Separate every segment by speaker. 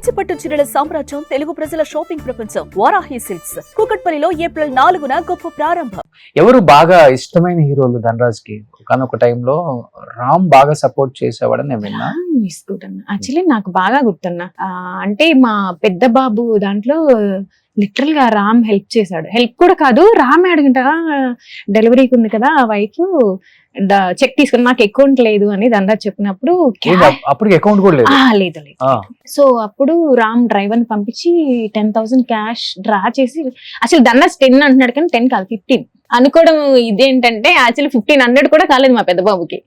Speaker 1: కంచిపట్టు చీరల సామ్రాజ్యం తెలుగు ప్రజల షాపింగ్ ప్రపంచం వారాహి సిల్క్స్ కూకట్పల్లిలో ఏప్రిల్ 4న గొప్ప ప్రారంభం.
Speaker 2: ఎవరు బాగా ఇష్టమైన హీరోలు ధనరాజ్ కి? ఒకనొక టైంలో రామ్ బాగా సపోర్ట్ చేసేవాడని నేను విన్నా.
Speaker 3: యాక్చువల్లీ నాకు బాగా గుర్తున్నా, అంటే మా పెద్ద బాబు దాంట్లో లిటరల్ గా రామ్ హెల్ప్ చేశాడు. హెల్ప్ కూడా కాదు, రామ్ అడిగింట డెలివరీకి ఉంది కదా ఆ వైఫ్ చెక్ తీసుకుని నాకు అకౌంట్ లేదు అని ధనరాజ్ చెప్పినప్పుడు
Speaker 2: అప్పుడు అకౌంట్ కూడా లేదు.
Speaker 3: లేదు. సో అప్పుడు రామ్ డ్రైవర్ ని పంపించి 10,000 క్యాష్ డ్రా చేసి, అసలు ధనరాజ్ 10 అంటున్నాడు కానీ 10 కాదు 15 అనుకోవడం. ఇదేంటంటే యాక్చువల్లీ 1500 కూడా కాలేదు మా పెద్ద బాబుకి.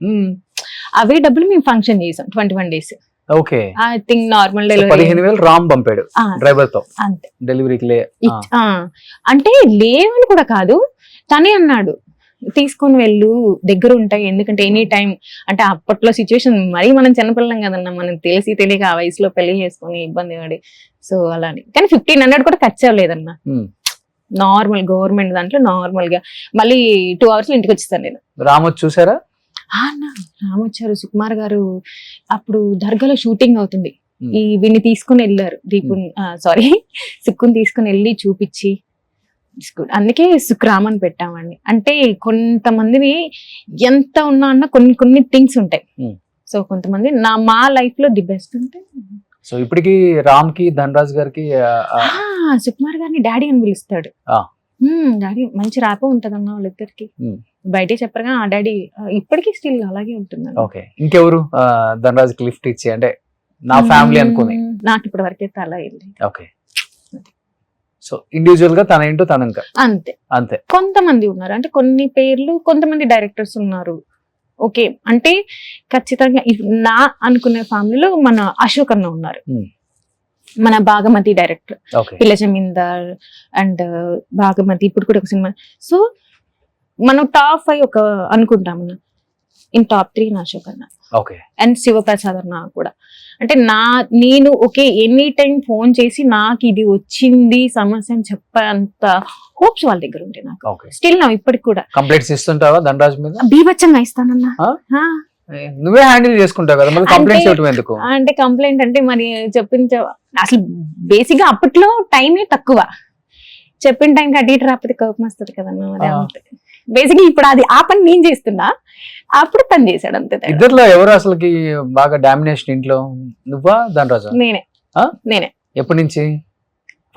Speaker 3: అవే డబ్బులు మేము ఫంక్షన్ చేసాం 21 days.
Speaker 2: Okay,
Speaker 3: I think normal delivery
Speaker 2: 15,000 Ram పంపాడు డ్రైవర్ తో
Speaker 3: అంతే
Speaker 2: డెలివరీకి.
Speaker 3: అంటే లేవని కూడా కాదు, తనే అన్నాడు తీసుకొని వెళ్ళు దగ్గర ఉంటాయి, ఎందుకంటే ఎనీ టైం. అంటే అప్పట్లో సిచ్యువేషన్ మరీ మనం చిన్నపిల్లం కదన్నా, మనం తెలిసి తెలియక ఆ వయసులో పెళ్లి చేసుకుని ఇబ్బంది పడి, సో అలానే. కానీ 1500 కూడా ఖర్చు అవ్వలేదన్నా, నార్మల్ గవర్నమెంట్ దాంట్లో నార్మల్ గా. మళ్ళీ 2 hours లో ఇంటికి వచ్చేస్తాను నేను.
Speaker 2: రామ్ చూసారా?
Speaker 3: రామ్ వచ్చారు, సుకుమార్ గారు అప్పుడు దర్గాలో షూటింగ్ అవుతుంది, ఈ వీడిని తీసుకుని వెళ్ళారు, దీపుని సారీ సుక్కుని తీసుకుని వెళ్ళి చూపించి, అందుకే సుక్రామ్ అని పెట్టామండి. అంటే కొంతమందిని ఎంత ఉన్నా అన్న కొన్ని థింగ్స్ ఉంటాయి. సో కొంతమంది మా లైఫ్ లో ది బెస్ట్ ఉంటాయి.
Speaker 2: సో ఇప్పటికి రామ్ కి ధనరాజ్ గారికి
Speaker 3: సుకుమార్ గారిని డాడీ అని పిలుస్తాడు. డాడీ మంచి రాప ఉంటదన్న వాళ్ళిద్దరికి, బయటే చెప్పరుగా ఆ డాడీ ఇప్పటికీ స్టిల్ అలాగే ఉంటుంది.
Speaker 2: ఓకే, ఇంకెవరు ధనరాజ్ కి లిఫ్ట్ ఇచ్చి, అంటే నా ఫ్యామిలీ అనుకుని?
Speaker 3: నాకు ఇప్పటి వరకు అయితే అలా వెళ్ళి.
Speaker 2: ఓకే, సో ఇండివిజువల్ గా తన ఏంటో తన అంతే.
Speaker 3: కొంతమంది ఉన్నారు, అంటే కొన్ని పేర్లు, కొంతమంది డైరెక్టర్స్ ఉన్నారు. ఓకే, అంటే ఖచ్చితంగా నా అనుకునే ఫ్యామిలీలో మన అశోక్ అన్న ఉన్నారు, మన భాగమతి డైరెక్టర్, పిల్ల జమీందార్ అండ్ భాగమతి, ఇప్పుడు కూడా ఒక సినిమా. సో మనం టాప్ 5 ఒక అనుకుంటాము, ఇన్ టాప్ 3 నా అశోక్ అన్న అండ్ శివప్రసాద్ అన్న కూడా. అంటే నేను ఓకే ఎనీ టైం ఫోన్ చేసి నాకు ఇది వచ్చింది సమస్య అని చెప్పేంత హోప్స్ వాళ్ళ దగ్గర ఉంటే నాకు స్టిల్ నా ఇప్పటికి కూడా.
Speaker 2: కంప్లైంట్స్ ఇస్తుంటావా ధనరాజ్ మీద?
Speaker 3: బీభత్సంగా ఇస్తానన్నా.
Speaker 2: నువ్వే హ్యాండిల్ చేసుకుంటావు కదా, మరి కంప్లైంట్స్ ఇవ్వడం ఎందుకు?
Speaker 3: అంటే కంప్లైంట్ అంటే మరి అసలు బేసిక్ గా అప్పట్లో టైమే తక్కువ, చెప్పిన టైంకి అటు ఇటు రాకపోతే కోపం వస్తుంది కదన్నా. బేసిక్ గా ఇప్పుడు అది ఆ పని నేను చేస్తున్నా, అప్పుడు తను చేశాడు అంతే.
Speaker 2: ఇద్దరులో ఎవరు అసలుకి బాగా డామినేషన్ ఇంట్లో? నువ్వా ధనరాజా?
Speaker 3: నేనే.
Speaker 2: ఎప్పటి నుంచి?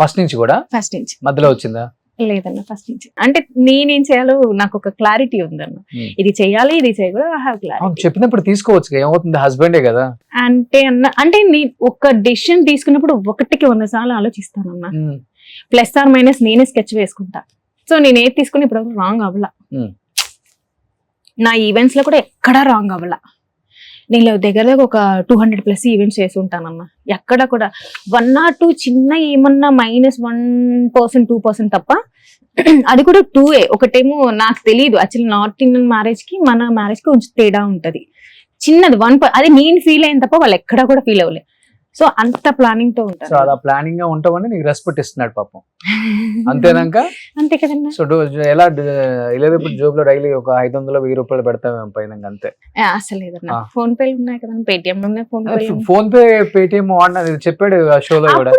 Speaker 2: ఫస్ట్ నుంచి కూడా?
Speaker 3: ఫస్ట్ నుంచి.
Speaker 2: మధ్యలో వచ్చిందా?
Speaker 3: లేదన్న, ఫస్ట్ నుంచి. అంటే నేనేం చేయాలో నాకు ఒక క్లారిటీ ఉందన్న, ఇది చేయాలి ఇది చేయకూడదు.
Speaker 2: చెప్పినప్పుడు తీసుకోవచ్చు, ఏమవుతుంది, హస్బెండే కదా.
Speaker 3: అంటే ఒక డెసిషన్ తీసుకున్నప్పుడు 1కి 100 సార్లు ఆలోచిస్తానన్నా, ప్లస్ ఆర్ మైనస్ నేనే స్కెచ్ వేసుకుంటా. సో నేను ఏది తీసుకుని ఇప్పుడు రాంగ్ అవ్వలా, నా ఈవెంట్స్ లో కూడా ఎక్కడా రాంగ్ అవ్వలా. నేను దగ్గర ఒక 200+ ఈవెంట్స్ చేసి ఉంటానన్నా, ఎక్కడ కూడా 1 or 2 చిన్న ఏమన్నా -1% 2% తప్ప, అది కూడా 2 ఒకటేమో నాకు తెలియదు. యాక్చువల్లీ నార్త్ ఇండియన్ మ్యారేజ్ కి మన మ్యారేజ్ కి కొంచెం తేడా ఉంటది, చిన్నది 1%. అది నేను ఫీల్ అయిన తప్ప వాళ్ళు ఎక్కడా కూడా ఫీల్ అవ్వలేదు. సో అంత ప్లానింగ్ తో ఉంటారు.
Speaker 2: సో అలా ప్లానింగ్ గా ఉంటామని నీకు రెస్పెక్ట్ ఇస్తున్నాడు పాపం, అంతేనాక?
Speaker 3: అంతే కదన్నా.
Speaker 2: సో ఎలా ఇప్పుడు జోబ్ లో డైలీ ఒక 500-1000 రూపాయలు పెడతాం పైన, అంతే.
Speaker 3: అసలు లేదన్నా, ఫోన్ పే ఉన్నాయి కదా, పేటిఎం ఉన్నాయి.
Speaker 2: ఫోన్ పే పేటిఎం వాడినది చెప్పాడు షోలో కూడా.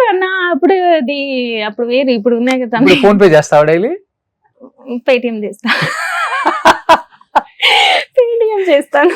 Speaker 3: అప్పుడు అది అప్పుడు వేరు, ఇప్పుడు ఉన్నాయి కదా.
Speaker 2: ఫోన్ పే చేస్తావా డైలీ?
Speaker 3: పేటిఎం చేస్తా. పేటిఎం చేస్తాను.